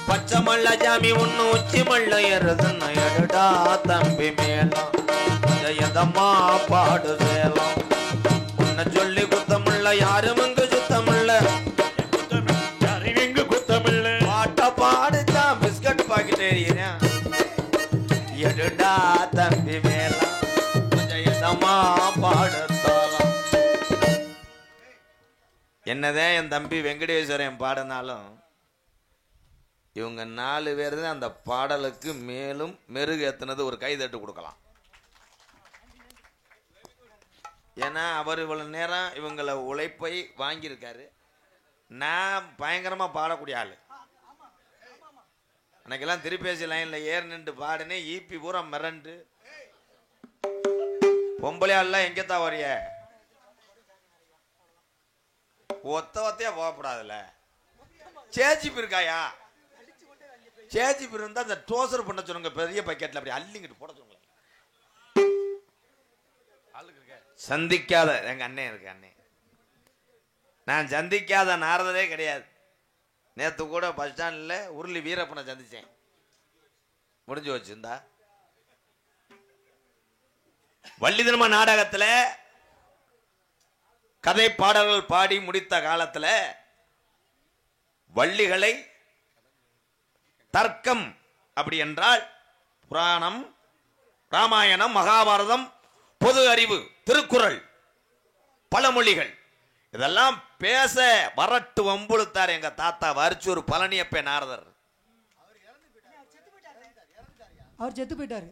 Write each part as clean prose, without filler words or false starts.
பச்சமல்ல ஜாமி ஒண்ணு உச்சி மல்ல ஏறுதுன்னு எடுடா தம்பி மேலாம் ஜெயதம்மா பாடு சேலம் உன்னை சொல்லி குத்தமில்ல யாரும் இங்கு சுத்தமில்ல யாரும் இங்கு குத்தமில்ல பாட்ட பாடுதான் பிஸ்கட் பாக்கெட் ஏறியேன் எடுடா தம்பி மேலாம் ஜெயதம்மா பாடுத்தாலாம். என்னதான் என் தம்பி வெங்கடேஸ்வரன் பாடினாலும் இவங்க 4 பேர் தான் அந்த பாடலுக்கு மேலும் மெருகு ஏத்துனது. ஒரு கைதட்டு கொடுக்கலாம். ஏன்னா அவர் இவ்வளவு நேரம் இவங்களை உழைப்பை வாங்கியிருக்காரு. நான் பயங்கரமா பாடக்கூடிய ஆளு. அன்னைக்கெல்லாம் திருப்பேசி லைன்ல ஏர் நின்று பாடுனேன். ஈபி பூரா மிரண்டு பொம்பளையாள்லாம் எங்கத்தான் வரைய ஒத்தையா போகப்படாதுல்ல. சேச்சிப்பு இருக்காயா? சேச்சிப்பு இருந்தா அந்த டோசர் பண்ண சொல்லுங்க. பெரிய பக்கெட்ல அப்படி அள்ளிங்கிட்டு போட சொல்லுங்க. சந்திக்காத எங்க அண்ணன் இருக்கு. அண்ணன் நான் சந்திக்காத நாரதரே கிடையாது. நேத்து கூட பஸ் ஸ்டாண்ட்ல உருளி வீரப்பனை சந்திச்சேன். முடிஞ்சு வச்சிருந்தா வள்ளி திரும்ப நாடகத்துல கதை பாடல்கள் பாடி முடித்த காலத்துல வள்ளிகளை தர்க்கம் அப்படி என்றால் புராணம், ராமாயணம், மகாபாரதம், பொது அறிவு, திருக்குறள், பழமொழிகள் இதெல்லாம் பேச வரட்டு வம்புழுத்தார் எங்க தாத்தா வரிச்சூர் பழனியப்ப நாரதர். அவர் செத்து போயிட்டாரு.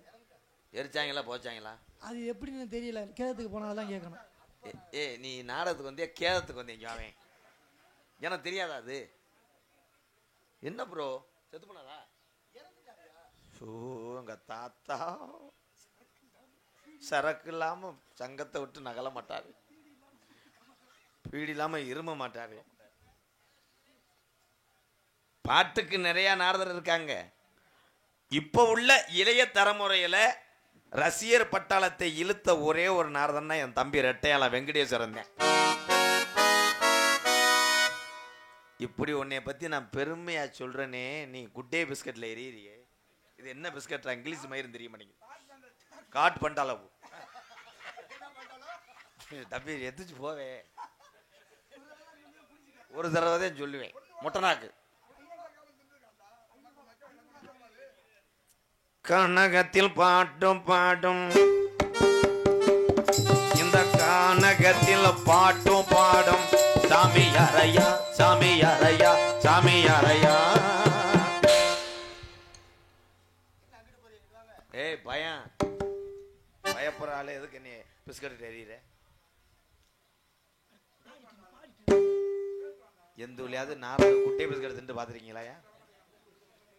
எரிச்சாங்களா போச்சாங்களா அது எப்படின்னு தெரியல. கேதத்துக்கு போனாதான் கேட்கணும். நீ நாடகத்துக்கு வந்தியா கேதத்துக்கு வந்தீங்க? அவன் எனக்கு தெரியாதா? அது என்ன ப்ரோ செத்து போனாதா? எங்க தாத்தா சரக்கு இல்லாம சங்கத்தை விட்டு நகல மாட்டாரு. பீடி இல்லாம இரும மாட்டாரு. பாட்டுக்கு நிறைய நாரதர் இருக்காங்க. இப்ப உள்ள இளைய தலைமுறையில ரசிகர் பட்டாளத்தை இழுத்த ஒரே ஒரு நாரதன்னா என் தம்பி ரெட்டையால வெங்கடேஸ்வரன் தான். இப்படி உன்னைய பத்தி நான் பெருமையா சொல்றேனே. நீ குட்டே பிஸ்கட்ல எறியறியே. இது என்ன பிஸ்கட்? இங்கிலீஷ் மயிரும் தெரிய மாட்டேங்குது. காட் பண்டாளவு தம்பி எதிர்த்து போவே. ஒரு தடவை தான் சொல்லுவேன். மொட்டனாக்கு கனகத்தில் பாட்டும் பாடும் இந்த கானகத்தில் பாட்டும் பாடும் சாமி அறையா சாமி அறையா சாமி அறையா. ஏய் பயம் பயப்படுற ஆளு எதுக்கு நீ பிஸ்கட் எறிகிற? எந்த வழியாவது நான் குட்டை பிஸ்கட் தின்னு பாத்துருக்கீங்களா?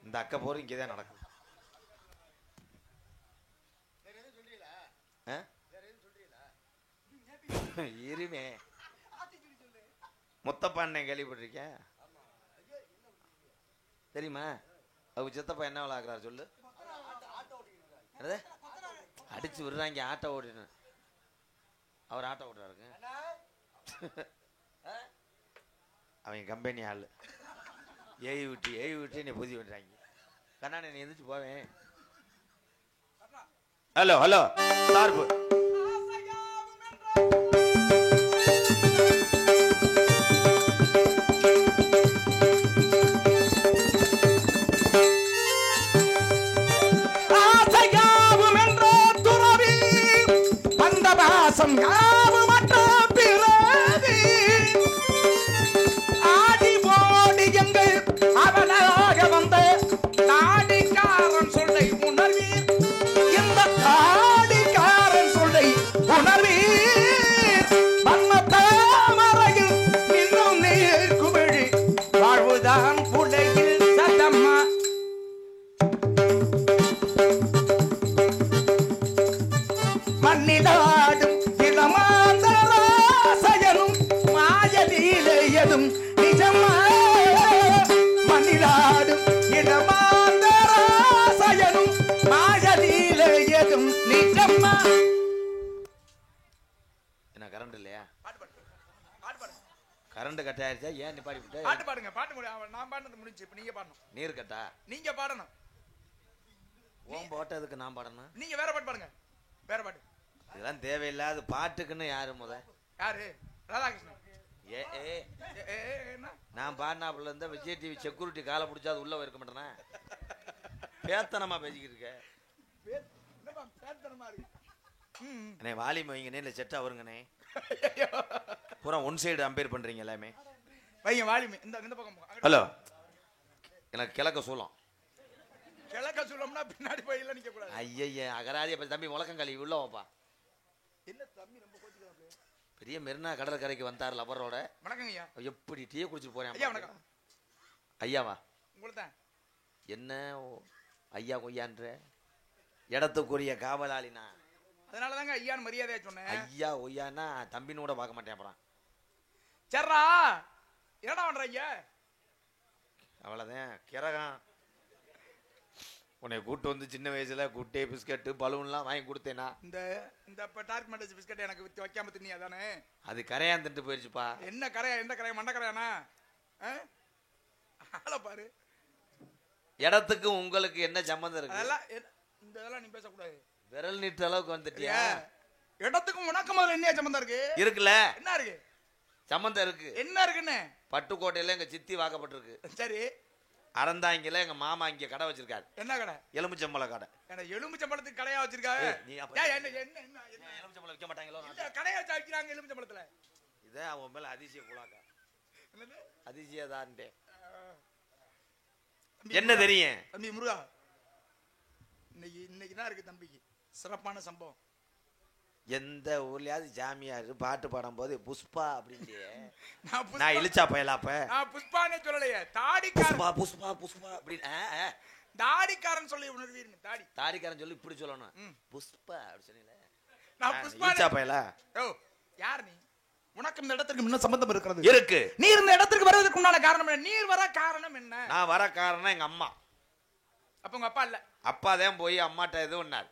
இந்த அக்கா போற இங்கேதான் நடக்கும். இருமே முத்தப்பா அண்ணன் கேள்விப்பட்டிருக்கேன் தெரியுமா? அவங்க சித்தப்பா என்ன வேலை ஆக்குறாரு சொல்லு. அடிச்சு விடுறாங்க ஆட்டோ ஓடினு. அவர் ஆட்டோ ஓட்டுறாருங்க. அவங்க கம்பெனி ஆளு. ஏவி விட்டு நீ புதி விடுறாங்க. கண்ணாடி நீ எந்திரிச்சு போவேன். ஹலோ ஹலோ சார்பு ஆடி போடி எங்கள் அவனாக வந்த தாடிக்காரன் சொல்லை உணர்வீர். இந்த தாடிக்காரன் சொல்லை உணர்வீர். வண்ண தாமரையில் இன்னும் நீர் குமிழி வாழ்வுதான் புலையில் சதம்மா. மண்ணிலாடும் இளமாந்தராசையனும் மாயலீலையதும் நிஜமா. மண்ணிலாடும் இளமாந்தராசையனும் மாயலீலையதும் நிஜமா. கரண்ட் கட் ஆயிருச்சா? ஏன் நீ பாடி விட்ட? பாட்டு பாடுங்க, பாட்டு முடியும். நான் பாடுறது முடிஞ்சு, இப்ப நீங்க பாடணும். நீர் கட்டா? நீங்க பாடணும். ஓம் போட்டதுக்கு நான் பாடணும். நீங்க வேற பாட்டு பாடுங்க, வேற பாட்டு. இதெல்லாம் தேவையில்லாத பாட்டுக்குன்னு யாரு முத? யாரு? ராதாகிருஷ்ணன். ஏ ஏ என்ன நான் பாடினாப்புல இருந்தா விஜய் டிவி செக்யூரிட்டி காலை பிடிச்சா அது உள்ள இருக்க மாட்டேனா? பேத்தனமா பேசிக்கிட்டு இருக்க. என்னப்பா பேத்தனமா இருக்கு? அண்ணே வாலியம் வைங்கண்ணே, இல்லை செட்டா வருங்கண்ணே. பூரா ஒன் சைடு அம்பேர் பண்றீங்க எல்லாமே. வைங்க வாலியம் இந்த பக்கம். ஹலோ, எனக்கு கிழக்க சூலம். கிழக்க சூலம்னா பின்னாடி போய் இல்ல நிக்க கூடாது. ஐயய்ய அகராதிய பத்தி தம்பி முழக்கங்களி உள்ள வாப்பா. என்ன தம்பி ரொம்ப கோச்சிக்கிறாப்ல? பெரிய மெரினா கடற்கரைக்கு வந்தார் லவரோட. வணக்கம் ஐயா. எப்படி டீ குடிச்சிட்டு போறேன். ஐயா வணக்கம். ஐயாவா? உங்கள்தான். என்ன ஐயா கொய்யான்ற இடத்துக்குரிய காவலாளினா? அதனாலதாங்க ஐயான்னு மரியாதையா சொன்னேன். ஐயா ஒய்யானா தம்பின்னு கூட பார்க்க மாட்டேன். அப்புறம் சர்ரா என்னடா பண்ற ஐயா? அவ்வளவுதான் கிரகம். உன்னை கூட்டு வந்து சின்ன வயசுல குட்டே பிஸ்கட்டு பலூன்லாம் வாங்கி கொடுத்தேனா? இந்த இந்த டார்க் மேண்டஸ் பிஸ்கட் எனக்கு வைக்காம தின்னியா தானே? அது கரையான் தின்ட்டு போயிருச்சுப்பா. என்ன கரையா? எந்த கரையா? மண்ட கரையானா? ஆள பாரு. இடத்துக்கு உங்களுக்கு என்ன சம்பந்தம் இருக்கு? அதெல்லாம் இந்த இதெல்லாம் நீ பேசக்கூடாது. விரல் நீட்ட அளவுக்கு வந்துட்டியா? இடத்துக்கும் உனக்கு முதல்ல என்ன சம்பந்தம் இருக்கு? இருக்குல்ல, என்ன இருக்கு? சம்பந்தம் இருக்கு. என்ன இருக்குன்னு? பட்டுக்கோட்டையில எங்க சித்தி வாக்கப்பட்டிருக்கு. சரி. அறந்தாங்கில எங்க மாமா இங்க கடை வச்சிருக்காரு. என்ன கடை? எலும்புச்சம்பள கடை. எலும்புச்சம்பளத்துக்கு கடையா வச்சிருக்காங்க? எலும்புச்சம்பளம் விற்க மாட்டாங்களோ? கடையா வச்சு வைக்கிறாங்க எலும்புச்சம்பளத்துல. இதே அவன் மேல அதிசய குலாக்கா. அதிசயதான்டே. என்ன தெரியும் தம்பி முருகா? இன்னைக்கு தான் இருக்கு தம்பிக்கு சிறப்பான சம்பவம். எந்த ஊர்லயாவது ஜாமியாரு பாட்டு பாடும் போது புஷ்பா அப்படின்னு நான் இழிச்சா பயலாப்ப நான் புஷ்பானே சொல்லலையே. புஷ்பா புஷ்பா புஷ்பா அப்படின்னு தாடிக்காரன் சொல்லி உணர்வீருங்க. தாடிக்காரன் சொல்லி இப்படி சொல்லணும். புஷ்பா அப்படி சொன்னீங்களே. நான் புஷ்பா இழிச்சா பயலா. ஓ யார் நீ? உனக்கு இந்த இடத்துக்கு முன்ன சம்பந்தம் இருக்கிறது இருக்கு. நீர் இந்த இடத்துக்கு வருவதற்கு உண்டான காரணம் என்ன? நீர் வர காரணம் என்ன? நான் வர காரணம் எங்க அம்மா. அப்ப உங்க அப்பா இல்ல? அப்பா தான் போய் அம்மாட்ட எது பண்ணாரு.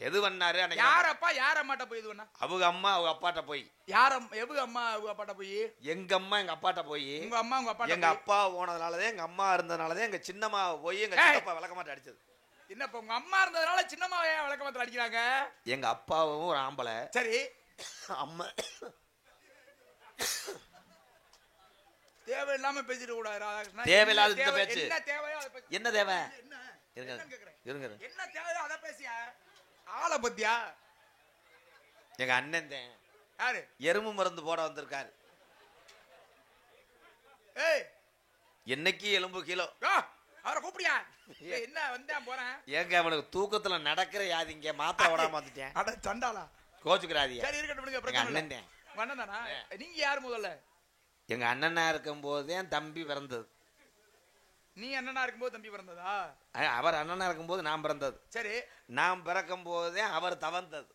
எது பண்ணாரு? யார் அப்பா யார் அம்மாட்ட போய் இது பண்ணா? அவங்க அம்மா அவங்க அப்பாட்ட போய். யார் எவங்க அம்மா அவங்க அப்பாட்ட போய்? எங்க அம்மா எங்க அப்பாட்ட போய். உங்க அம்மா உங்க அப்பாட்ட? எங்க அப்பா போனதுனாலதான் எங்க அம்மா இருந்ததுனாலதான் எங்க சின்னம்மா போய் எங்க சித்தப்பா விளக்கமாட்ட அடிச்சது. என்ன இப்ப உங்க அம்மா இருந்ததுனால சின்னம்மாவை விளக்கமாத்த அடிக்கிறாங்க? எங்க அப்பாவும் ஒரு ஆம்பளை. சரி. அம்மா தேவையில்லாம பேசிட்டு கூடாது ராதாகிருஷ்ணன். தேவையில்லாத பேச்சு. என்ன தேவையோ அதை பேசு. என்ன தேவை? இருங்க. என்ன தேவையோ அதை பேசியா? ஆளை பத்தியா? எங்க அண்ணன் தான். யாரு? எறும்பு மருந்து போட வந்திருக்காரு. ஏய் என்னைக்கு எலும்பு கிலோ. அவரை கூப்பிடியா? என்ன வந்தேன் போறேன். ஏங்க அவனுக்கு தூக்கத்துல நடக்கிற யாதிங்க மாத்திரை விடாம வந்துட்டேன். அட சண்டாளா. கோச்சுக்கிறாதியா? சரி இருக்கட்டும். எங்க அண்ணன் தான். உங்க அண்ணன் தானா? நீங்க யாரு முதல்ல? எங்க அண்ணனா இருக்கும் போதே தம்பி பிறந்தது. நீ அண்ணனா இருக்கும்போது தம்பி பிறந்ததா? அவர் அண்ணனா இருக்கும்போது நான் பிறந்தது. சரி. நான் பிறக்கும் போதே அவர் தவந்தது.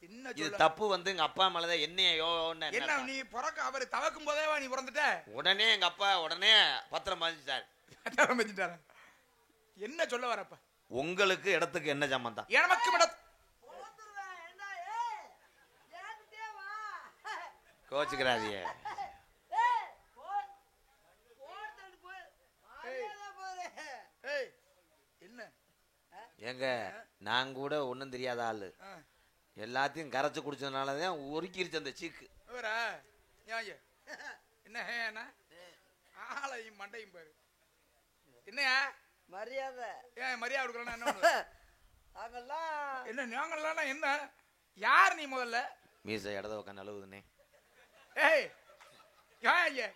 என்ன இது தப்பு வந்து எங்க அப்பா மேலதான். என்ன நீ பிறக்க அவர் தவக்கும் போதே நீ பிறந்துட்ட? உடனே எங்க அப்பா உடனே பத்திரம் பதிஞ்சிட்டாரு. என்ன சொல்ல வரப்ப? உங்களுக்கு இடத்துக்கு என்ன சம்பந்தம்? எனக்கு கோச்சுக்கிறாதிய. என்ன ஏங்க நான் கூட ஒண்ணும் தெரியாத ஆளு. எல்லாத்தையும் கரைச்சு குடிச்சதுனாலதான் உருக்கிருச்சு அந்த சீக்கு. என்ன ஆளையும் மண்டையும் பாரு. என்னையா மரியாதை? ஏன் மரியாதை கொடுக்கலன்னா என்ன? நாங்கெல்லாம் என்ன? யார் நீ முதல்ல? மீசை இடத உட்காந்து அழுவுதுனே. ஏய் ஐயா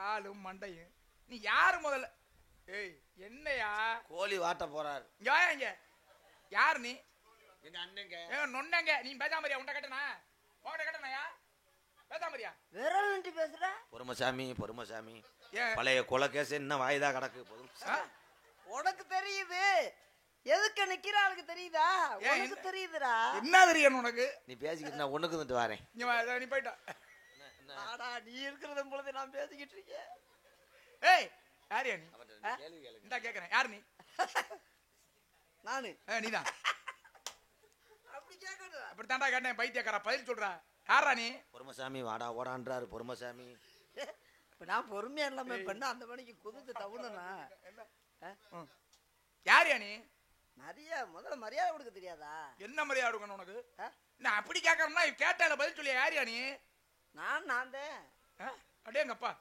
ஆளும் மண்டையும். நீ யாரு முதல்ல? ஏய் என்னையா? கோழி வாட்ட போறாரு. இங்க யார் நீ? எங்க அண்ணங்க. நொன்னங்க. நீ பேசாமரியா? உன்ட கட்டனா? உன்ட கட்டனாயா? பேசாமரியா? விரல் நின்று பேசுற? பொறுமசாமி பொறுமசாமி. பழைய கொலை கேஸ் என்ன வாய்தா கிடக்கு. உனக்கு தெரியுது. எதுக்கு நிக்கிற ஆளுக்கு தெரியுதா? உனக்கு தெரியுதுடா. என்ன தெரியும் உனக்கு? நீ பேசிக்கிட்டு நான் ஒண்ணுக்கு வந்துட்டு வரேன். நீ போயிட்டா. நீ இருக்கிறத பொழுது நான் பேசிக்கிட்டு இருக்கேன். ஏய் யாரியா நீ? இந்தா கேக்குறேன். யார் நீ? நானு. நீதான். அப்படி கேக்குறா? அப்படி தாண்டா கேட்டேன். பைத்தியக்காரா பதில் சொல்றா. யாரா நீ? பொறுமசாமி வாடா ஓடான்றாரு பொறுமசாமி. இப்ப நான் பொறுமையா இல்லாம பண்ண அந்த மணிக்கு குதித்து தவுனா யாரியா நீ? முதல்ல மரியாதை கொடுக்க தெரியாதா? என்ன மரியாதை கொடுக்கணும் உனக்கு? நான் அப்படி கேட்கறேன்னா கேட்டால பதில் சொல்லியா? யாரியா நீ? நான் தான். அடேங்கப்பா,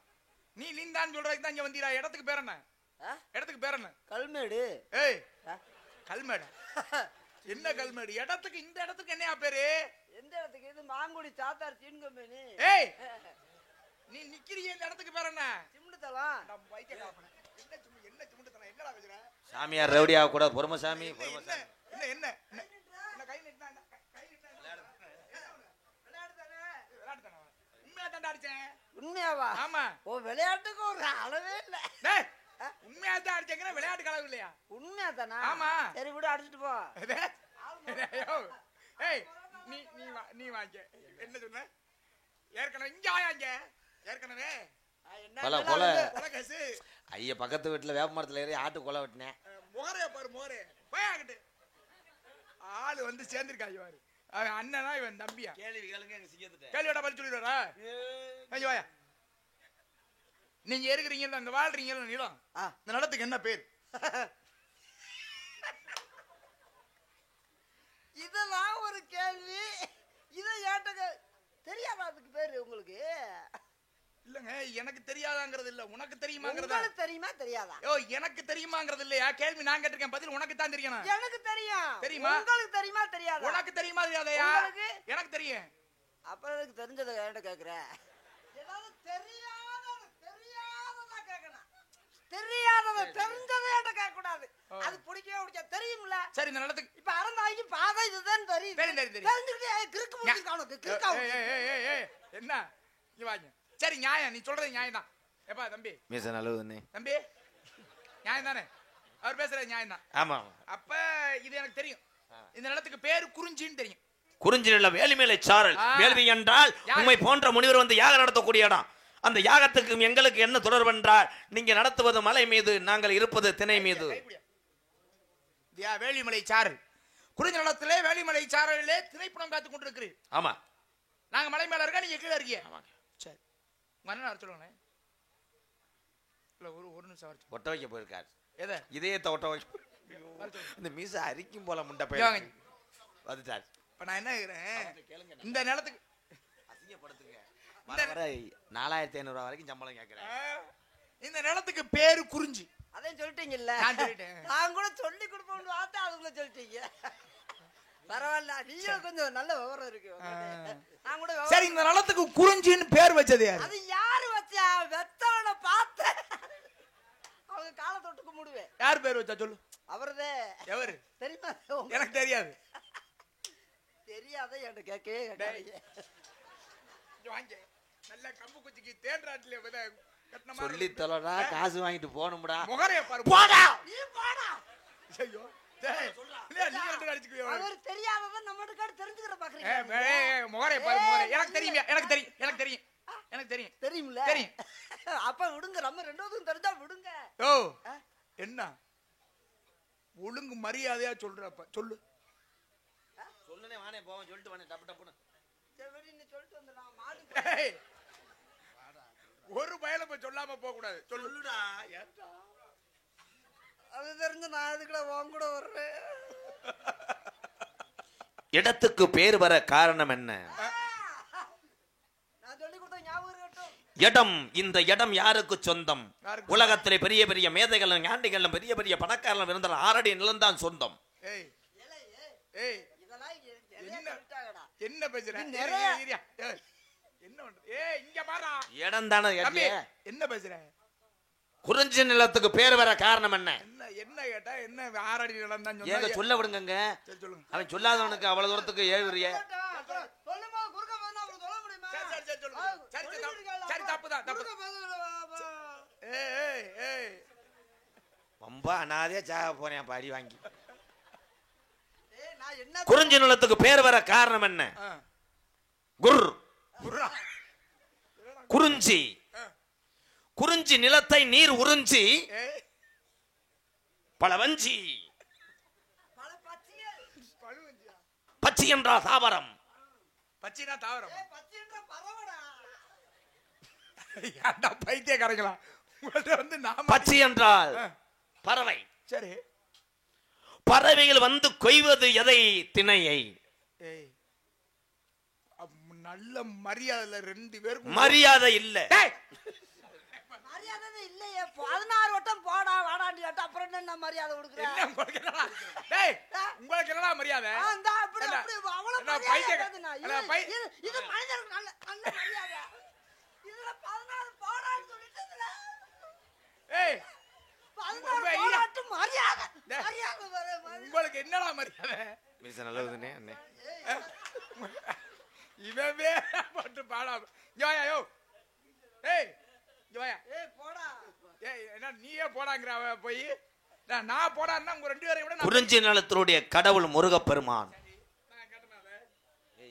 நீ தான் சொல்றதுக்கு தான் இங்க வந்தீரா? இடத்துக்கு பேர் என்ன? இடத்துக்கு பேர் என்ன? கல்மேடு. ஏய், கல்மேடு என்ன கல்மேடு? இடத்துக்கு இந்த இடத்துக்கு என்னையா பேரு? எந்த இடத்துக்கு? இது மாங்குடி சாத்தார் சீன் கம்பெனி. ஏய், நீ நிக்கிறிய இந்த இடத்துக்கு பேர் என்ன? சிம்டுதலாம். நம்ம வைக்க காப்பன. என்ன சிம்டுதலாம்? என்னடா பேசுற? சாமியார் ரவுடியா கூட பொறுமசாமி. பொறுமசாமி என்ன என்ன என்ன கை நிட்டா கை நிட்டா விளையாடு தானே? விளையாடு தானே? உண்மையா தான் அடிச்சேன். உண்மையாவா? ஆமா. ஓ, விளையாட்டுக்கு ஒரு அளவே இல்ல. டேய், உண்மையா தான் அடிச்சேங்கற விளையாட்டு கலவு இல்லையா? உண்மையா தானா? ஆமா. சரி விடு, அடிச்சிட்டு போ. ஏய், நீ வாங்க. என்ன சொன்ன? ஏற்கனவே இங்க ஆயாங்க. ஏற்கனவே கொலை ஐயா பக்கத்து வீட்டுல வேப்ப மரத்துல ஏறி ஆட்டு கொலை வெட்டினேன். மோரே பாரு, மோரே போயாங்கிட்டு ஆளு வந்து சேர்ந்திருக்காங்க பாரு. அவன் அண்ணனா இவன் தம்பியா? கேள்வி கேளுங்க, எங்க சிங்கத்துட்ட கேள்வியோட பதில் சொல்லிடுவாரா? ஐயோ வாயா, நீங்க இருக்கிறீங்கல்ல, அங்க வாழ்றீங்கல்ல நிலம், இந்த நிலத்துக்கு என்ன பேர்? இதெல்லாம் ஒரு கேள்வி. இதை ஏட்ட தெரியாதா? அதுக்கு பேரு உங்களுக்கு இல்லங்க, எனக்கு தெரியாதாங்கிறது இல்ல, உனக்கு தெரியுமாங்கிறது. உங்களுக்கு தெரியுமா தெரியாதா? ஓ, எனக்கு தெரியுமாங்கிறது இல்லையா? கேள்வி நான் கேட்டிருக்கேன், பதில் உனக்கு தான் தெரியணும். எனக்கு தெரியும். தெரியுமா? உங்களுக்கு தெரியுமா தெரியாதா? உனக்கு தெரியுமா தெரியாதயா? எனக்கு தெரியும். அப்ப எனக்கு தெரிஞ்சதை என்கிட்ட கேக்குற. ஏதாவது தெரியாதத கேட்கணும். தெரியாதத தெரிஞ்சதை என்கிட்ட கேட்க கூடாது. அது பிடிக்கவே பிடிக்காது. தெரியும்ல? சரி, இந்த நிலத்துக்கு இப்ப அறந்தாங்கி பாதை இதுதான் தெரியும். தெரிஞ்சுக்கிட்டே கிறுக்கு முடிச்சிருக்கானு. என்ன இங்க வாங்க. சரி, நியாயம், நீ சொல்றது நியாயம் தான். எப்பா தம்பி, மீச நல்லது தம்பி, நியாயம் தானே? அவர் பேசுறது நியாயம் தான். ஆமா. அப்ப இது எனக்கு தெரியும். இந்த நிலத்துக்கு பேரு குறிஞ்சின்னு தெரியும். குறிஞ்சி நில வேலிமேலை சாரல். வேள்வி என்றால் உண்மை போன்ற முனிவர் வந்து யாகம் நடத்தக்கூடிய இடம். அந்த யாகத்துக்கும் எங்களுக்கு என்ன தொடர்பு என்றால், நீங்க நடத்துவது மலை மீது, நாங்கள் இருப்பது திணை மீது. வேலிமலை சாரல், குறிஞ்சி நிலத்திலே வேலிமலை சாரலிலே திணைப்புணம் காத்துக் கொண்டிருக்கிறீ. ஆமா, நாங்க மலை மேல இருக்கா, நீங்க கீழே இருக்கீங்க. சரி, உங்க அண்ணன் சொல்லுவாங்க. இல்ல, ஒரு நிமிஷம் ஒட்ட வைக்க போயிருக்காரு. எதை? இதயத்தை ஒட்ட வைக்க. இந்த மீச அரிக்கும் போல முண்டை பையன் வந்துட்டார். இப்ப நான் என்ன கேக்குறேன், இந்த நிலத்துக்கு அசிங்கப்படுத்துங்க. 4500 வரைக்கும் சம்பளம் கேட்கிறேன். இந்த நிலத்துக்கு பேரு குறிஞ்சி. அதையும் சொல்லிட்டீங்கல்ல? நான் சொல்லிட்டேன். நான் கூட சொல்லி கொடுப்போம்னு பார்த்தா அதுக்குள்ள சொல்லிட்டீங்க. பரவாயில்ல, நீயும் கொஞ்சம் நல்ல விவரம் இருக்கு. நான் கூட சரி, இந்த நிலத்துக்கு குறிஞ்சின்னு பேர் வச்சது யாரு? அது யாரு வச்சா? வெத்தவனை பார்த்த அவங்க காலை தொட்டு கும்பிடுவேன். யார் பேர் வச்சா சொல்லு? அவரதே. எவரு தெரியுமா? எனக்கு தெரியாது. தெரியாத என்கிட்ட கேட்கவே வாங்க. நல்ல கம்பு குச்சிக்கு தேன்றாட்டிலே சொல்லி தொலைடா, காசு வாங்கிட்டு போகணும்டா. முகரைய பாரு. போடா, நீ போடா. ஐயோ, அவர் தெரியாதத நம்மட்ட கேட்டு தெரிஞ்சுக்கிற பாக்குறீங்க. முகரைய பாரு, முகரை. எனக்கு தெரியும், எனக்கு தெரியும், எனக்கு தெரியும், எனக்கு தெரியும். தெரியும்ல? தெரியும். அப்ப விடுங்க, நம்ம ரெண்டாவதும் தெரிஞ்சா விடுங்க. ஓ, என்ன ஒழுங்கு மரியாதையா சொல்றப்ப சொல்லு. சொல்லுனே வானே போவோம், சொல்லிட்டு வானே டப்பு டப்புன்னு. சரி, நீ சொல்லிட்டு வந்து நான் மாடு ஒரு பயல போய் சொல்லாம போக கூடாது. சொல்லுடா. அது தெரிஞ்சு நான் அதுக்குள்ள உன் கூட வர்றேன். இடத்துக்கு பேர் வர காரணம் என்ன? நான் சொல்லி கொடுத்த ஞாபகம் இருக்கட்டும். இடம். இந்த இடம் யாருக்கு சொந்தம்? உலகத்திலே பெரிய பெரிய மேதைகளும் ஞாண்டிகளும் பெரிய பெரிய பணக்காரர்களும் இருந்தால் 6 அடி நிலம்தான் சொந்தம். என்ன பேசுற? இடம் தானே. என்ன பேசுற? குறிஞ்சி நிலத்துக்கு பேர் வர காரணம் என்ன? என்ன கேட்டா என்ன 6 அடி நிலம் தான் ஏங்க சொல்ல விடுங்க. அவன் சொல்லாதவனுக்கு அவ்வளவு தூரத்துக்கு ஏழுறிய. சரி, தப்புதான், தப்பு. ரொம்ப அனாதையா சாக போறேன் பாடி வாங்கி. என்ன குறிஞ்சி நிலத்துக்கு பேர் வர காரணம் என்ன? குர். குறிஞ்சி. குறிஞ்சி நிலத்தை நீர் உறிஞ்சி பல வஞ்சி. பச்சி என்றால் தாவரம். பச்சைனா தாவரம். பச்சைன்ற பறவைடா. ஏன்டா பைத்தியக்காரங்களா? உங்கள்ட்ட வந்து நாம பச்சை என்றால் பறவை. சரி. பறவைகள் வந்து கொய்வது எதை? திணையை. ஏய், நல்ல மரியாதை 2 பேருக்கு மரியாதை இல்ல. மரியாதை இல்லையே. 16 வட்டம் போடா வாடான்னு கேட்டா அப்புறம் என்ன மரியாதை கொடுக்குற? என்ன உங்களுக்கு என்னடா? டேய், உங்களுக்கு என்னடா மரியாதை? அந்த அப்படி அப்படி அவ்வளவு என்ன மரியாதை பைத்திய- கேக்குதுண்ணா. என்ன பை- இது மனிதருக்கு நல்ல நல்ல மரியாதை. இதுல 16 போடான்னு சொல்லிட்டதுல ஏய், 16 போடாட்டு மரியாதை. மரியாதை வர மரியாதை. உங்களுக்கு என்னடா மரியாதை? மீச நல்லதுனே அண்ணே. இவன் போட்டு பாடா. இங்க வாயா யோ. ஏய், இங்க வாயா. ஏய் போடா. ஏய், என்ன நீயே போடாங்கற போய்? நான் போடான்னா உங்க 2 பேரையும் விட நான் குறிஞ்சி நிலத்தினுடைய கடவுள் முருகப்பெருமான்.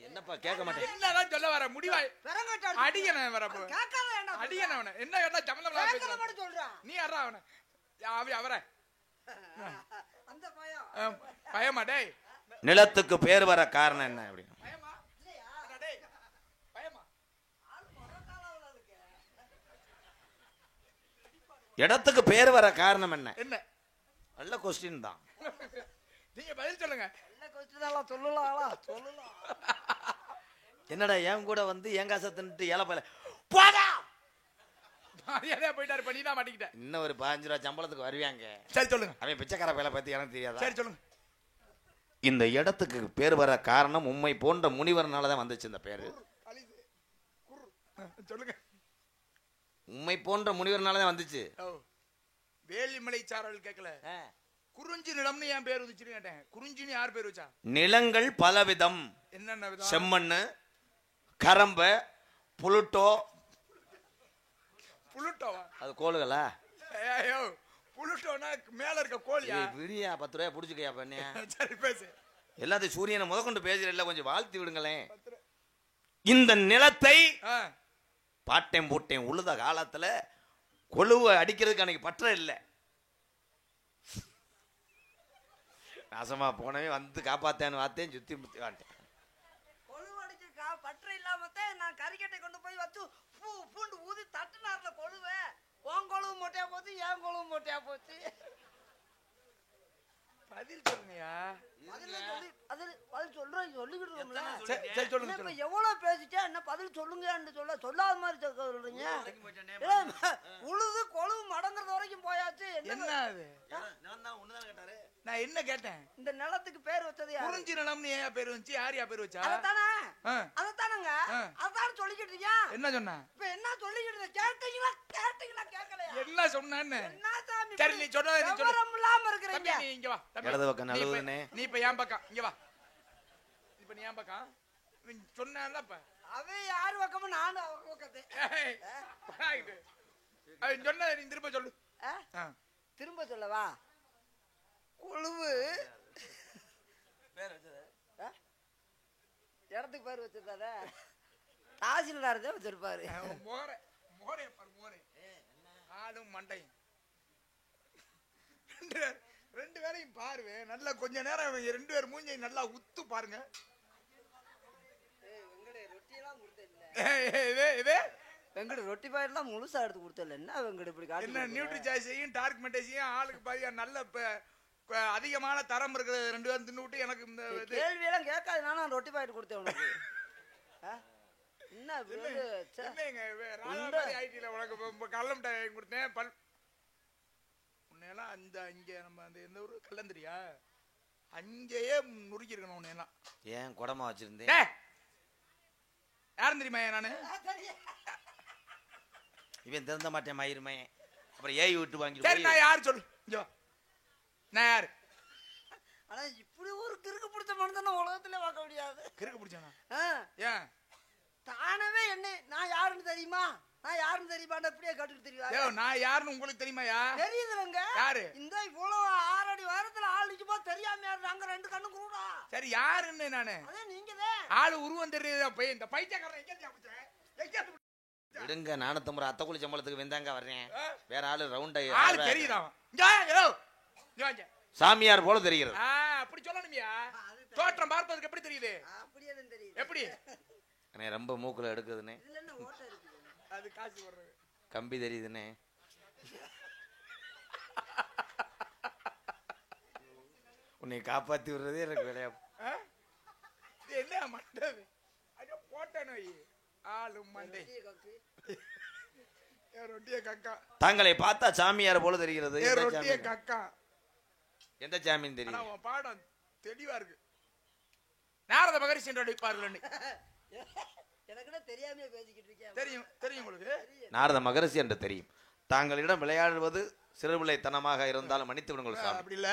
என்னப்பா கேட்க மாட்டேன். என்னதான் சொல்ல வர முடிவாய்? பெரங்கட்ட அடியன வர போ. கேட்காத ஏண்டா? அடியன அவன. என்ன கேட்டா சம்பந்தம் இல்லாம கேட்காத பேசுற. மட்டும் சொல்றான். நீ யாரா அவன? அவர. அந்த பையன் பயமா டேய்? நிலத்துக்கு பேர் வர காரணம் என்ன? அப்படி பயமா? அட டேய். பயமா? இடத்துக்கு பேர் வர காரணம் என்ன? என்ன? நல்ல கொஸ்டின் தான். நீங்க பதில் சொல்லுங்க. நல்ல கொஸ்டின் சொல்லலாம். என்னடா என் கூட வந்து ஏங்காச தின்னுட்டு ஏலப்பல போடா. மரியாதையா போயிட்டாரு. பண்ணி தான் மாட்டிக்கிட்ட. இன்னும் ஒரு 15 ரூபா சம்பளத்துக்கு வருவாங்க. சரி சொல்லுங்க. அவன் பிச்சைக்கார வேலை பத்தி எனக்கு தெரியாதா? சரி சொல்லுங்க. இந்த இடத்துக்கு பேர் வர காரணம் உம்மை போன்ற முனிவர்னால தான் வந்துச்சு இந்த பேரு. சொல்லுங்க. உம்மை போன்ற முனிவர்னால தான் வந்துச்சு. ஓ, வேலிமலை சாரல் கேட்கல. குறிஞ்சி நிலம்னு ஏன் பேர் வந்துச்சுன்னு கேட்டேன். குறிஞ்சின்னு யார் பேர் வச்சா? நிலங்கள் பலவிதம். என்னென்ன விதம்? செம்மண்ணு, கரம்ப, புளுட்டோ. புளுட்டோவா? அது கோளுகளா? ஐயோ, புளுட்டோனா மேல இருக்க கோழியா? விடியா 10 ரூபாய் புடிச்சுக்கையா பண்ணியா? சரி பேசு. எல்லாத்தையும் சூரியனை முதற்கொண்டு பேசுறேன், கொஞ்சம் வாழ்த்தி விடுங்களேன். இந்த நிலத்தை பாட்டேன் போட்டேன் உழுத காலத்துல கொழுவை அடிக்கிறதுக்கு அன்னைக்கு பற்ற இல்லை. நாசமா போனவே வந்து காப்பாத்தேன்னு வார்த்தேன், சுத்தி முத்தி வாட்டேன். கொழுவடிச்சு பற்ற இல்லாமத்தான் நான் கறிக்கட்டை கொண்டு போய் வச்சு பூண்டு ஊதி தட்டுனார்ல கொழுவை. உன் கொழுவு மொட்டையா போச்சு, என் கொழுவு மொட்டையா போச்சு. பதில் சொல்லுங்கயா. பதில் சொல்றேன், சொல்லிக்கிட்டு இருக்கோம்ல. சரி சொல்லுங்க. இப்ப எவ்வளவு பேசிட்டா என்ன பதில் சொல்லுங்கன்னு சொல்லாத மாதிரி சொல்றீங்க. உழுது கொழுவு மடங்குறது வரைக்கும் போயாச்சு. என்ன அது? நான் என்ன கேட்டேன்? இந்த நிலத்துக்கு பேர் வச்சது யாரு? குறிஞ்சி நிலம்னு ஏன் பேர் வந்துச்சு? யார் பேர் வச்சா? அதத்தானங்க அதான் சொல்லிக்கிட்டு இருக்கியா? என்ன சொன்ன? இப்ப என்ன சொல்லிக்கிட்டு இருக்க? கேட்டீங்களா கேட்கலையா? என்ன சொன்னான்னு? என்ன சாமி சரி நீ சொன்னதை நீ சொல்லு. விவரம் இல்லாம இருக்கிறீங்க. தம்பி நீ இங்க வா. இடது பக்கம் நல்லதுனே. நீ இப்ப என் பக்கம் இங்க வா. இப்ப நீ என் பக்கம். நீ சொன்னல இப்ப. அவன் யார் பக்கமும் நானும் அவ பக்கத்து. ஏய் பராயிடு. அவன் சொன்னதை நீ திரும்ப சொல்லு. திரும்ப சொல்லவா? கொழுவு பேர் வச்சது இடத்துக்கு பேர் வச்சிருந்தாரு. தாசில்தார் தான் வச்சிருப்பாரு. மோரே மோரே பாரு மோரே. ஆளும் மண்டையும் 2 பேரையும் பாருவே. நல்லா கொஞ்ச நேரம் 2 பேர் மூஞ்சி நல்லா உத்து பாருங்க. வெங்கடே ரொட்டி எல்லாம் கொடுத்தல. வெங்கட ரொட்டி பாயெல்லாம் முழுசா எடுத்து கொடுத்தல. என்ன வெங்கட இப்படி காட்டு? என்ன நியூட்ரி சாய்ஸையும் டார்க் மெட்டேஸையும் ஆளுக்கு பாதியா நல்ல அதிகமான தரம் இருக்கிற 2 பேரும் தின்னு விட்டு எனக்கு இந்த கேள்வி எல்லாம் கேட்காது. நான் ரொட்டி பாயிட்டு கொடுத்தேன் உனக்கு. என்ன என்னங்க ராதாபாரி ஐடில உனக்கு கல்லம் மிட்டாய் கொடுத்தேன். உன்னையெல்லாம் அந்த இங்க நம்ம அந்த எந்த ஊரு கல்லந்திரியா அங்கேயே நுறுக்கி இருக்கணும் உன்னையெல்லாம். ஏன் குடமா வச்சிருந்தேன்? யாரும் தெரியுமா நானு? இவன் திருந்த மாட்டேன் மயிருமே. அப்புறம் ஏய் விட்டு வாங்கி. சரி நான் யாரு சொல்லு. இங்க நான் யாரு? ஆனா இப்படி ஒரு கிறுக்கு பிடிச்ச மனுஷன் உலகத்திலே பார்க்க முடியாது. கிறுக்கு பிடிச்சானா? ஏன் தானவே என்ன நான் யாருன்னு தெரியுமா? நான் யாருன்னு தெரியுமா? அப்படியே கேட்டுட்டு தெரியுமா? நான் யாருன்னு உங்களுக்கு தெரியுமாயா? தெரியுதுலங்க. யாரு? இந்த இவ்வளவு 6 அடி உயரத்துல ஆள் நிக்குமா தெரியாம அங்க 2 கண்ணு குருடா. சரி யாருன்னு நானு? அதே நீங்கதான். ஆளு உருவம் தெரியுதா? போய் இந்த பைத்தியக்காரன் எங்க விடுங்க. 450 அத்தை குளி சம்பளத்துக்கு வெந்தாங்க வர்றேன். வேற ஆளு ரவுண்ட் ஆளு தெரியுதா? சாமியார் போல தெரிகிறது. அப்படி சொல்லணுமியா? தோற்றம் பார்ப்பதற்கு எப்படி தெரியுது? அப்படியே தெரியுது. எப்படி? அண்ணே ரொம்ப மூக்குல எடுக்குதுண்ணே. இதுல என்ன ஓட்டை இருக்குது? அது காசு போடுறது. கம்பி தெரியுதுண்ணே. உன்னை காப்பாத்தி விடுறதே எனக்கு விளையா. இது என்ன மண்டது? ஐயோ போட்டேன்னு வை. ஆளு மண்டை. ரொட்டிய கக்கா. தாங்களை பார்த்தா சாமியார் போல தெரிகிறது. ரொட்டிய கக்கா. எந்த சாமின்னு தெரியும்? உன் பாடம் தெளிவா இருக்கு. நாரத மகரிஷி என்று அழைப்பார்கள். எனக்கு தெரியாம பேசிக்கிட்டு இருக்கேன். தெரியும் தெரியும் உங்களுக்கு. நாரத மகரிஷி என்று தெரியும். தாங்களிடம் விளையாடுவது சிறுபிள்ளைத்தனமாக இருந்தாலும் மன்னித்து விடுங்கள் சாமி. அப்படி இல்ல,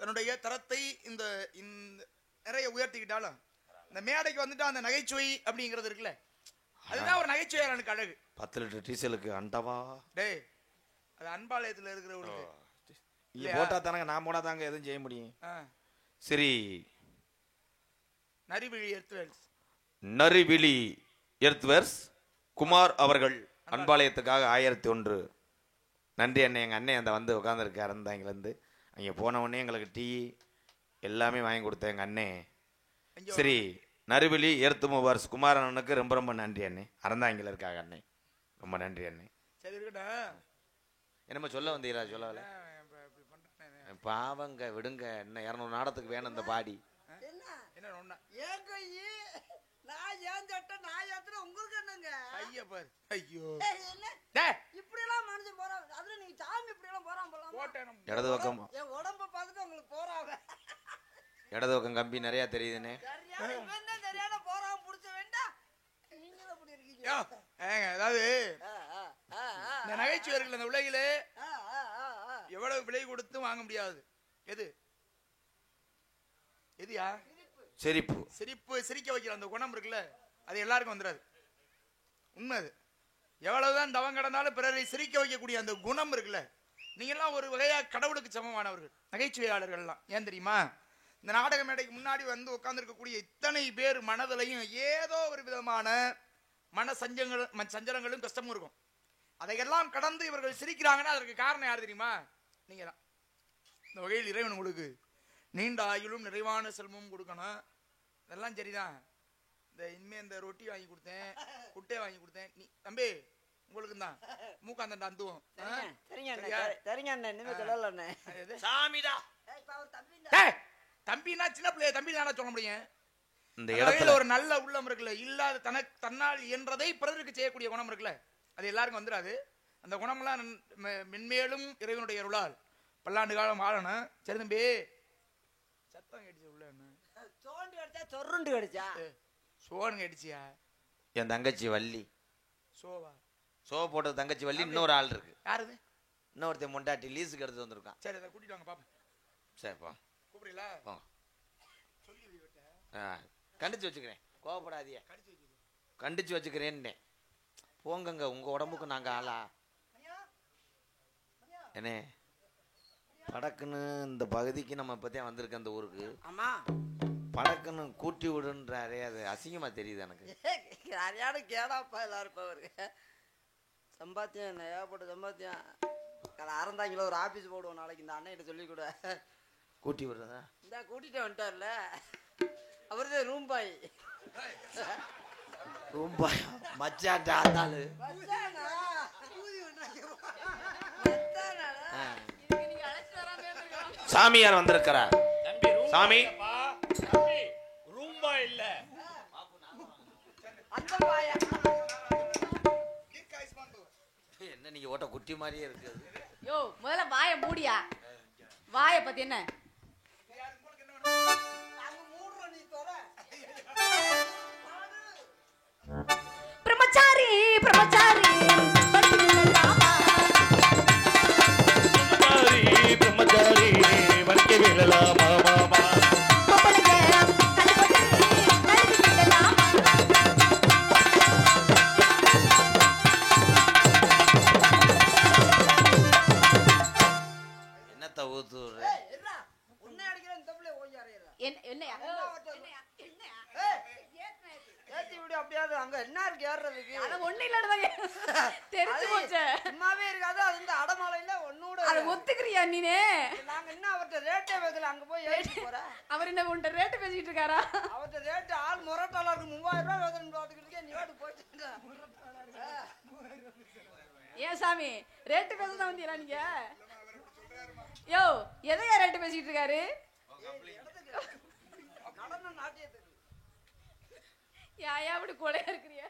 தன்னுடைய தரத்தை இந்த நிறைய உயர்த்திக்கிட்டாலும் இந்த மேடைக்கு வந்துட்டு அந்த நகைச்சுவை அப்படிங்கிறது இருக்குல்ல, அதுதான் ஒரு நகைச்சுவை எனக்கு அழகு. 10 லிட்டர் டீசலுக்கு அண்டவா டேய், அது அன்பாலயத்தில் இருக்கிறவங்களுக்கு இல்ல போட்டா தானங்க, நான் போனா தாங்க எதுவும் செய்ய முடியும். சரி, நரிவிழி எர்த்வேர்ஸ் குமார் அவர்கள் அன்பாலயத்துக்காக 1001 நன்றி அண்ணே. எங்கள் அண்ணன் அந்த வந்து உட்காந்துருக்காரு அங்கேருந்து. அங்கே போன உடனே எங்களுக்கு டீ எல்லாமே வாங்கி கொடுத்தேன் எங்கள் அண்ணே. சரி, நரிவிழி எர்த்துமோவர்ஸ் குமார் அண்ணனுக்கு ரொம்ப ரொம்ப நன்றி அண்ணே. அறந்தாங்கில இருக்காங்க அண்ணே, ரொம்ப நன்றி அண்ணே. சரி இருக்கட்டும். என்னமோ சொல்ல வந்தீங்களா? சொல்லல பாவங்க, விடுங்க. இன்னும் 200 நாடத்துக்கு வேணும் இந்த பாடி. உங்களுக்கு என்னங்க? ஐயோ இப்படி எல்லாம் மனுஷன் போறான். அதுல நீங்க சாமி இப்படி எல்லாம் போறான் போலாம். இடது பக்கம் என் உடம்ப பார்த்துட்டு உங்களுக்கு போறாங்க. இடது பக்கம் கம்பி நிறைய தெரியுதுன்னு தெரியாத போறான் புடிச்ச வேண்டாம். நீங்களும் அப்படி இருக்கீங்க. அதாவது இந்த நகைச்சுவர்கள் இந்த உலகிலே எவ்வளவு விலை கொடுத்து வாங்க முடியாது. எது எதுயா? சிரிப்பு. சிரிப்பு, சிரிக்க வைக்கிற அந்த குணம் இருக்குல்ல, அது எல்லாருக்கும் வந்துடாது. உண்மை அது. எவ்வளவுதான் தவம் கடந்தாலும் பிறரை சிரிக்க வைக்கக்கூடிய அந்த குணம் இருக்குல்ல, நீங்க எல்லாம் ஒரு வகையா கடவுளுக்கு சமமானவர்கள் நகைச்சுவையாளர்கள்லாம். ஏன் தெரியுமா? இந்த நாடக மேடைக்கு முன்னாடி வந்து உட்கார்ந்துருக்கக்கூடிய இத்தனை பேர் மனதிலையும் ஏதோ ஒரு விதமான சஞ்சலங்களும் கஷ்டமும் இருக்கும். அதையெல்லாம் கடந்து இவர்கள் சிரிக்கிறாங்கன்னா அதற்கு காரணம் யார் தெரியுமா? நீங்க தான். இந்த வகையில் இறைவன் உங்களுக்கு நீண்ட ஆயுளும் நிறைவான செல்வமும் கொடுக்கணும். இதெல்லாம் சரிதான். இந்த இனிமே இந்த ரொட்டி வாங்கி கொடுத்தேன், குட்டை வாங்கி கொடுத்தேன். நீ தம்பி உங்களுக்கு தான் மூக்காந்தண்டா அந்துவோம். தம்பினா சின்ன பிள்ளைய தம்பி தானே சொல்ல முடியும். இந்த இடத்துல ஒரு நல்ல உள்ளம் இருக்குல்ல, இல்லாத தன்னால் இயன்றதை பிறருக்கு செய்யக்கூடிய குணம் இருக்குல்ல, அது எல்லாருக்கும் வந்துடாது. அந்த குணமெல்லாம் மென்மேலும் இறைவனுடைய அருளால் பல்லாண்டு காலம் வாழணும். சரி தம்பி, சத்தம் கேட்டுச்சு உள்ள என்ன? சோண்டு கடிச்சா சொருண்டு கடிச்சா? சோன்னு கேட்டுச்சியா? என் தங்கச்சி வள்ளி. சோவா? சோ போட்ட தங்கச்சி வள்ளி. இன்னொரு ஆள் இருக்கு. யாருது? இன்னொருத்தன் மொண்டாட்டி லீஸுக்கு எடுத்து வந்திருக்கான். சரி, அதை கூட்டிட்டு வாங்க பாப்பா. சரிப்பா, கூப்பிடல. கண்டிச்சு வச்சுக்கிறேன், கோவப்படாதிய. கண்டிச்சு வச்சுக்கிறேன்னு போங்கங்க. உங்க உடம்புக்கு நாங்க ஆளா என்ன? படக்குன்னு இந்த பகுதிக்கு நம்ம இப்பதான் வந்திருக்க அந்த ஊருக்கு. ஆமா, படக்குன்னு கூட்டி விடுன்றாரே, அது அசிங்கமா தெரியுது எனக்கு. யாரையாவது கேடாப்பா எல்லாரும். இப்ப அவருக்கு சம்பாத்தியம் ஏகப்பட்ட சம்பாத்தியம். அறந்தாங்களோ ஒரு ஆபீஸ் போடுவோம் நாளைக்கு. இந்த அண்ணன் சொல்லி கூட கூட்டி விடுறதா? இந்த கூட்டிட்டு வந்துட்டார்ல, அவருதான் ரூம்பாய். ரூம்பாய் மச்சான்டா ஆத்தாளு. சாமியார் வந்திருக்கிறார். சாமி ரூம்பா இல்ல, என்ன நீங்க ஓட்ட குட்டி மாதிரியே இருக்கு. யோ, முதல்ல வாய மூடியா. வாய பத்தி என்ன? பிரம்மச்சாரி பிரம்மச்சாரி பிரம்மச்சாரி வர்க்கே விழலாமா மாமா. என்னத்த ஊத்துற? அப்படியாது அங்க என்ன இருக்கு ஏறதுக்கு? ஒண்ணு இல்ல, தெரிஞ்சு போச்சு. சும்மாவே இருக்காது. அது இந்த அடமாலையில ஒன்னோட அதை ஒத்துக்கிறியா நீனே? நாங்க என்ன அவர்கிட்ட ரேட்டே பேசல, அங்க போய் ஏறிட்டு போறேன். அவர் என்ன உன்கிட்ட ரேட்டு பேசிட்டு இருக்காரா? அவர்கிட்ட ரேட்டு ஆள் முரட்டாளருக்கு 3000 ரூபாய் வேதனை பார்த்துக்கிட்டு நீ வாட்டு போயிட்டு. ஏன் சாமி ரேட்டு பேச தான் வந்தீங்களா நீங்க? யோ எதையா ரேட்டு பேசிட்டு இருக்காரு? நடன நாட்டியத்துக்கு யாயா அப்படி கொலையா இருக்கிறியா?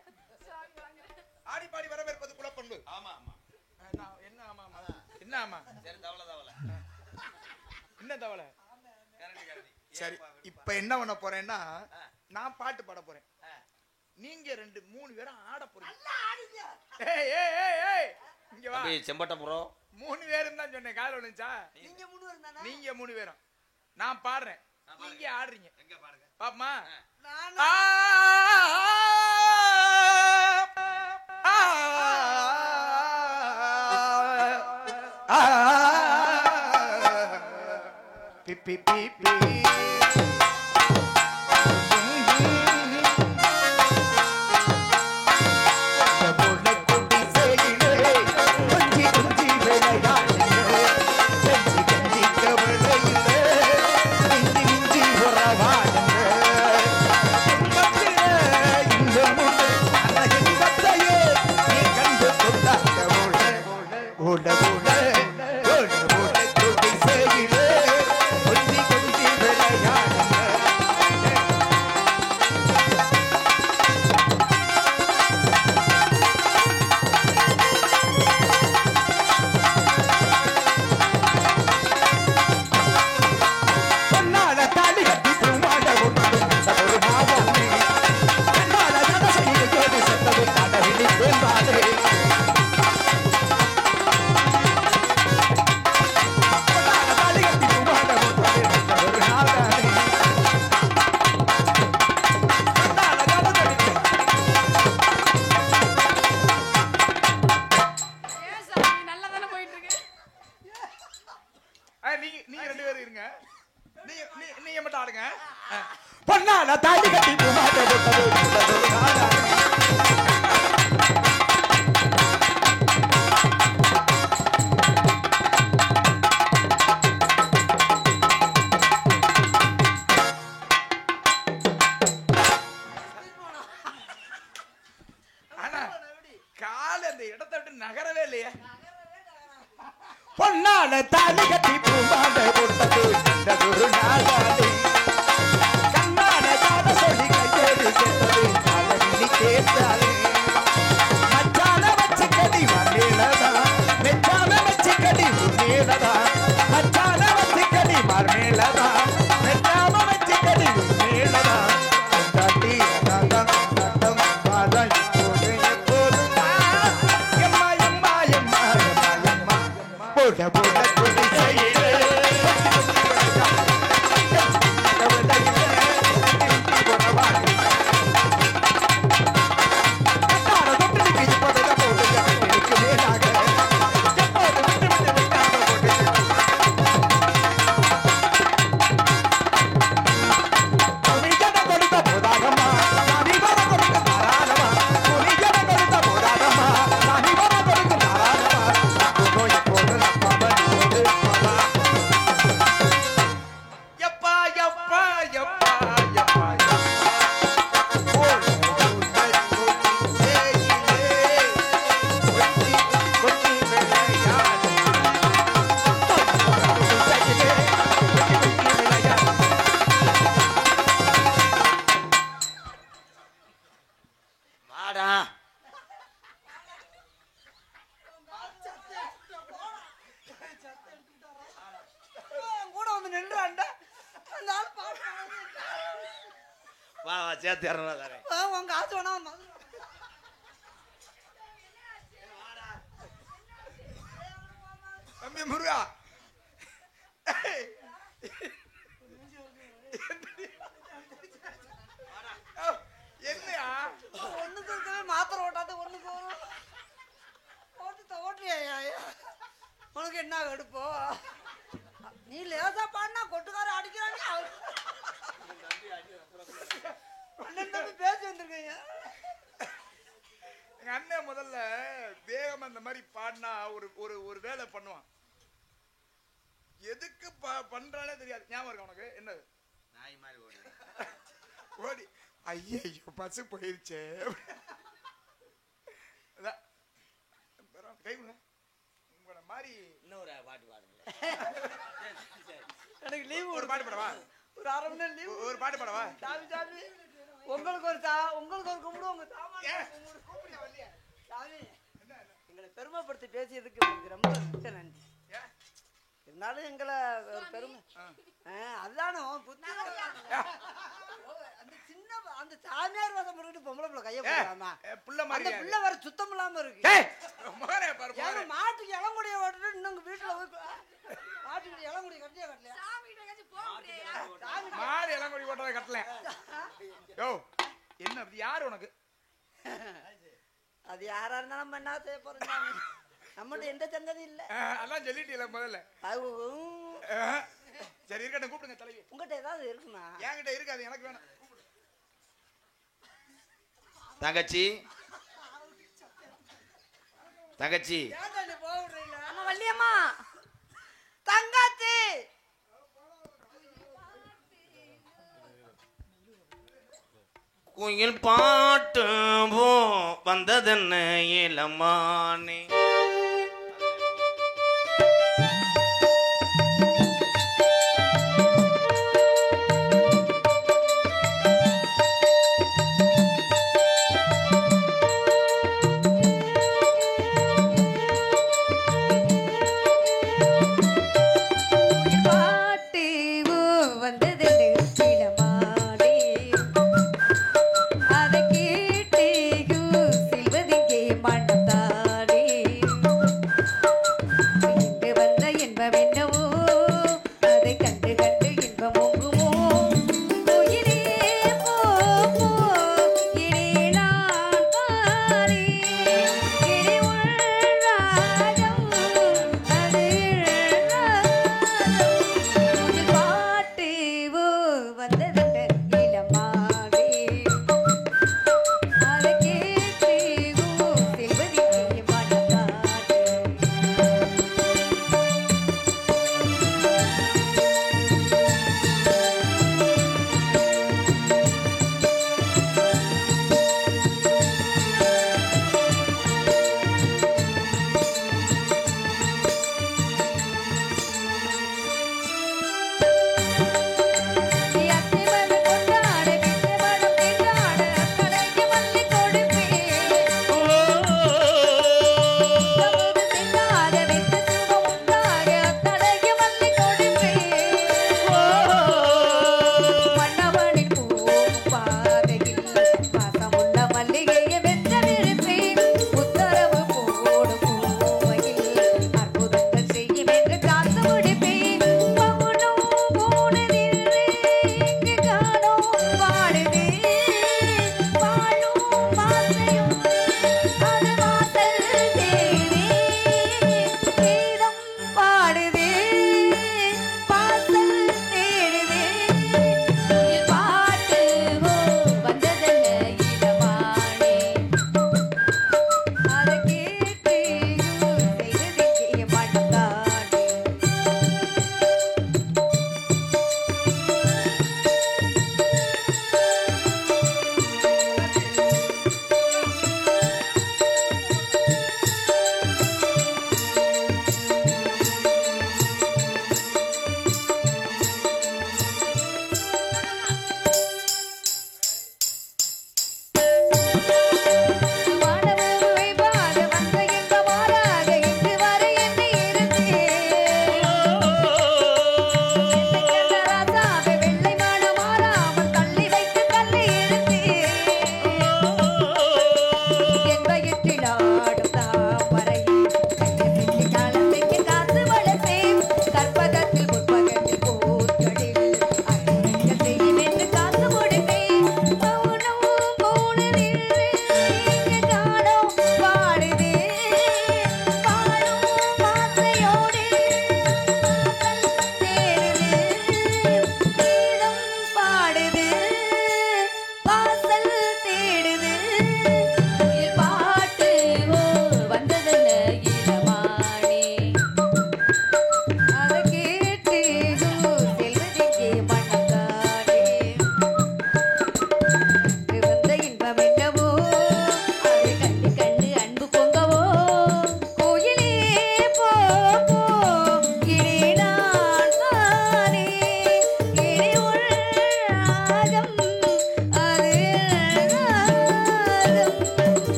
ஆடி பாடி வரவேற்பது குலப்பண்பு. ஆமா ஆமா. என்ன ஆமா ஆமா என்ன ஆமா சரி தவளை தவளை. என்ன தவளை? கரடி கரடி. சரி இப்ப என்ன பண்ண போறேன்னா நான் பாட்டு பாட போறேன். நீங்க 2-3 பேரும் ஆட போறீங்க. ஏய் ஏய் ஏய் ஏய் இங்க வா. தம்பி செம்பட்டபுரம் 3 பேரும் தான் சொன்னேன், காதுல விழுந்துச்சா? நீங்க 3 பேரும் தானே? நீங்க 3 பேரும். நான் பாடுறேன், நீங்க ஆடுறீங்க. எங்க பாருங்க. பாப்பமா? பி பி பி பி நீங்க 2 பேரும் இருங்க. நீங்க மட்டும் ஆடுங்க. பொன்னால தாடி கட்டி பூமாட்ட போட்டது. ஆனா கால அந்த இடத்தை விட்டு நகரவே இல்லையே. பொன்னால தாலி கட்டி பூமாலை போட்டது இந்த ஒரு நாளாலே. கண்ணால காத சொல்லி கையோடு சேர்த்தது காதலி கேட்டாலே. மச்சான வச்சு கடி மர்மேலதா, நெச்சான வச்சு கடி உண்மேலதா. மச்சான வச்சு கடி மர்மேலதா, நெச்சான வச்சு கடி உண்மேலதா. தட்டி தடம் தடம் பாதம் இப்போது எப்போதும் எம்மா எம்மா எம்மா எம்மா எம்மா போட போட கொடி செய்யுது. வா வா சேர்த்து 200 தரேன். உங்க காசு வேணா தம்பி முருகா என்னையா ஒண்ணுக்கு இருக்கவே மாத்திரை ஓட்டாது ஒண்ணுக்கு ஓட்டுறியா? உனக்கு என்ன எடுப்போ? நீ லேசா பாடினா கொட்டுக்கார அடிக்கிறாங்க. பேசி வந்திருக்கீங்க. எங்க அண்ணன் முதல்ல வேகம் அந்த மாதிரி பாடினா ஒரு ஒரு வேலை பண்ணுவான். எதுக்கு பண்றானே தெரியாது. ஞாபகம் இருக்கா உனக்கு? என்னது? நாய் மாதிரி ஓடி ஓடி ஐயோ பசு போயிருச்சே. கை உங்களோட மாதிரி இன்னொரு பாட்டு பாடுங்க. எனக்கு லீவு ஒரு பாட்டு பாடவா? ஒரு 1/2 மணி நேரம் லீவு. ஒரு பாட்டு பாடவா? சாமி சாமி உங்களுக்கு ஒரு கும்பிடு. உங்க சாமி சாமி எங்களை பெருமைப்படுத்தி பேசியதுக்கு உங்களுக்கு ரொம்ப மிக்க நன்றி. இருந்தாலும் எங்களை ஒரு பெருமை அதுதானே புத்தி. அந்த சின்ன அந்த சாமியார் வாசம் பண்ணிட்டு பொம்பளை பிள்ளை கையை போடலாமா? புள்ள அந்த மாதிரி பிள்ளை வர சுத்தம் இல்லாம இருக்கு. மாட்டுக்கு இளங்குடிய ஓட்டுட்டு இன்னும் வீட்டுல மாட்டுக்கு இளங்குடி கட்டியா கட்டலையா? மாடு இளங்குடி ஓட்டதை கட்டல. யோ என்ன யாரு உனக்கு? அது யாரா இருந்தாலும் நம்ம என்ன செய்ய போறோம்? நம்மகிட்ட எந்த சங்கதி இல்ல. அதான் சொல்லிட்டீல முதல்ல. சரி இருக்கட்டும், கூப்பிடுங்க தலைவி. உங்ககிட்ட ஏதாவது இருக்குமா? என்கிட்ட இருக்காது, எனக்கு வேணும். தங்கச்சி தங்கச்சி அம்மா வள்ளியம்மா தங்கச்சி குயில் பாட்டு போ வந்ததென்ன இளமானே. அதை கேட்டு சில்வதிங்கே மணத்தாடி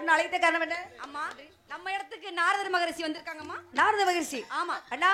பொண்ணு அழைத்த காரணம் என்ன? அம்மா நம்ம இடத்துக்கு நாரதர் மகரிஷி வந்திருக்காங்கம்மா. நாரத மகிழ்ச்சி. ஆமா அண்ணா